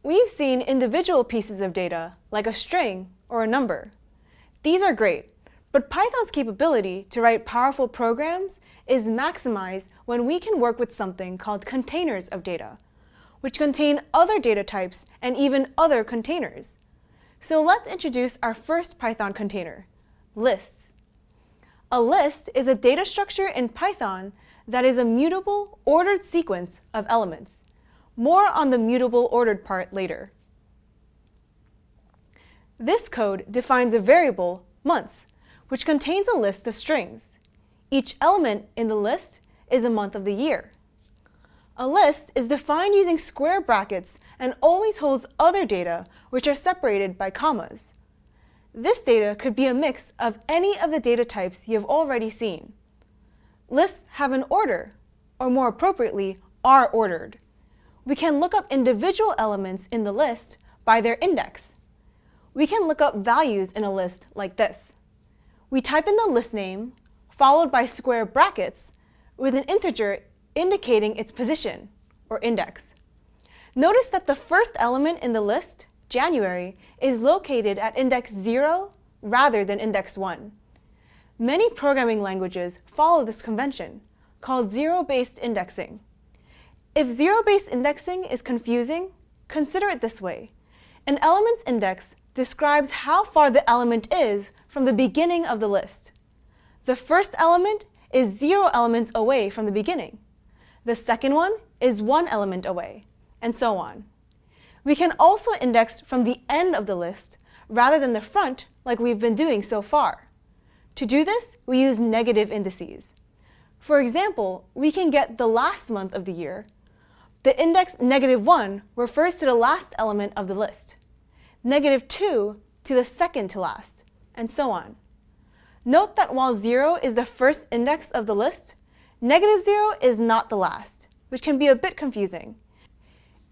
We've seen individual pieces of data, like a string or a number. These are great, but Python's capability to write powerful programs is maximized when we can work with something called containers of data, which contain other data types and even other containers. So let's introduce our first Python container, lists. A list is a data structure in Python that is a mutable, ordered sequence of elements. More on the mutable ordered part later. This code defines a variable, months, which contains a list of strings. Each element in the list is a month of the year. A list is defined using square brackets and always holds other data which are separated by commas. This data could be a mix of any of the data types you've already seen. Lists have an order, or more appropriately, are ordered. We can look up individual elements in the list by their index. We can look up values in a list like this. We type in the list name, followed by square brackets, with an integer indicating its position, or index. Notice that the first element in the list, January, is located at index 0 rather than index 1. Many programming languages follow this convention, called zero-based indexing. If zero-based indexing is confusing, consider it this way. An element's index describes how far the element is from the beginning of the list. The first element is 0 elements away from the beginning. The second one is 1 element away, and so on. We can also index from the end of the list rather than the front like we've been doing so far. To do this, we use negative indices. For example, we can get the last month of the year. The index -1 refers to the last element of the list, -2 to the second to last, and so on. Note that while 0 is the first index of the list, -0 is not the last, which can be a bit confusing.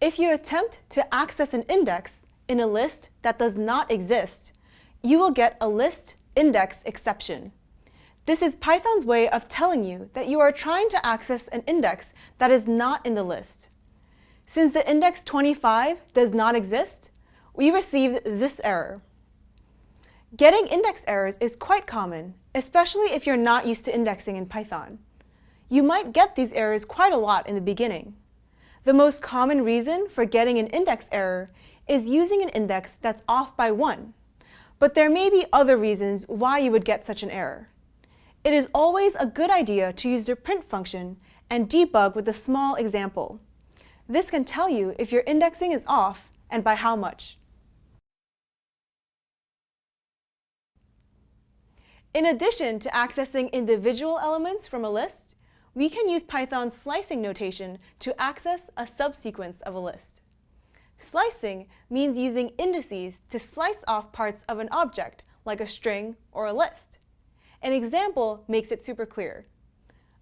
If you attempt to access an index in a list that does not exist, you will get a list index exception. This is Python's way of telling you that you are trying to access an index that is not in the list. Since the index 25 does not exist, we received this error. Getting index errors is quite common, especially if you're not used to indexing in Python. You might get these errors quite a lot in the beginning. The most common reason for getting an index error is using an index that's off by 1. But there may be other reasons why you would get such an error. It is always a good idea to use the print function and debug with a small example. This can tell you if your indexing is off and by how much. In addition to accessing individual elements from a list, we can use Python's slicing notation to access a subsequence of a list. Slicing means using indices to slice off parts of an object, like a string or a list. An example makes it super clear.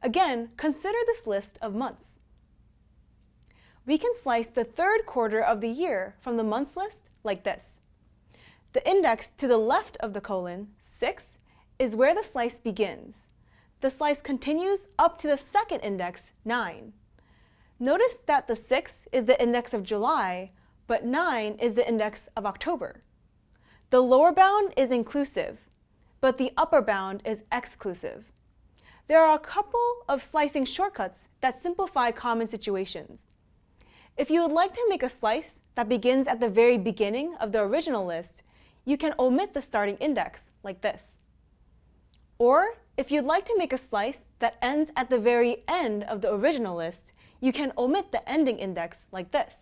Again, consider this list of months. We can slice the third quarter of the year from the months list like this. The index to the left of the colon, 6, is where the slice begins. The slice continues up to the second index, 9. Notice that the 6 is the index of July, but 9 is the index of October. The lower bound is inclusive, but the upper bound is exclusive. There are a couple of slicing shortcuts that simplify common situations. If you would like to make a slice that begins at the very beginning of the original list, you can omit the starting index like this. Or, if you'd like to make a slice that ends at the very end of the original list, you can omit the ending index like this.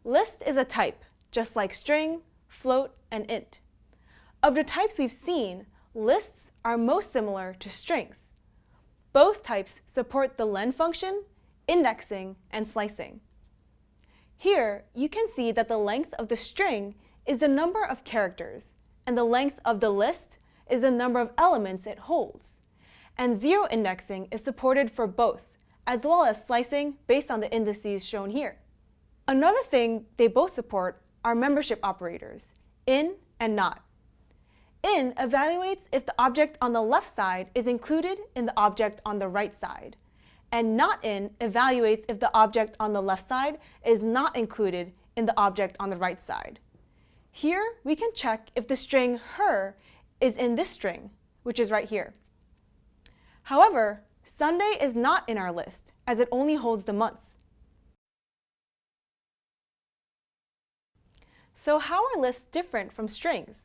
List is a type, just like string, float, and int. Of the types we've seen, lists are most similar to strings. Both types support the len function, indexing, and slicing. Here, you can see that the length of the string is the number of characters, and the length of the list is the number of elements it holds. And zero indexing is supported for both, as well as slicing based on the indices shown here. Another thing they both support are membership operators, in and not. In evaluates if the object on the left side is included in the object on the right side, and not in evaluates if the object on the left side is not included in the object on the right side. Here, we can check if the string her is in this string, which is right here. However, Sunday is not in our list, as it only holds the months. So how are lists different from strings?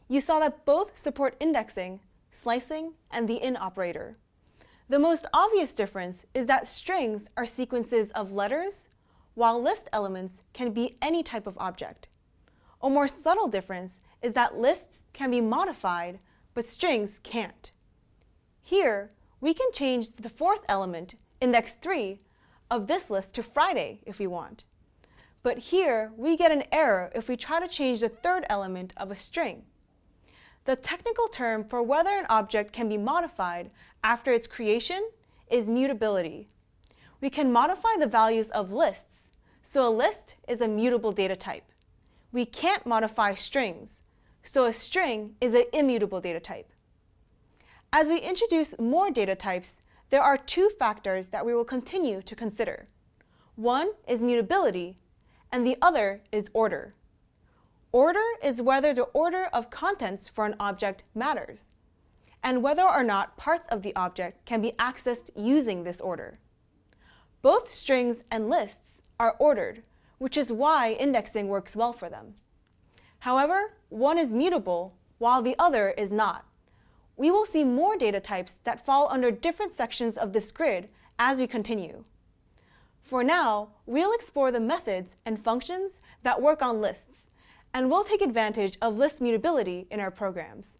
You saw that both support indexing, slicing, and the in operator. The most obvious difference is that strings are sequences of letters, while list elements can be any type of object. A more subtle difference is that lists can be modified, but strings can't. Here, we can change the fourth element, index 3, of this list to Friday if we want. But here, we get an error if we try to change the third element of a string. The technical term for whether an object can be modified after its creation is mutability. We can modify the values of lists, so a list is a mutable data type. We can't modify strings, so a string is an immutable data type. As we introduce more data types, there are two factors that we will continue to consider. One is mutability, and the other is order. Order is whether the order of contents for an object matters, and whether or not parts of the object can be accessed using this order. Both strings and lists are ordered, which is why indexing works well for them. However, one is mutable, while the other is not. We will see more data types that fall under different sections of this grid as we continue. For now, we'll explore the methods and functions that work on lists, and we'll take advantage of list mutability in our programs.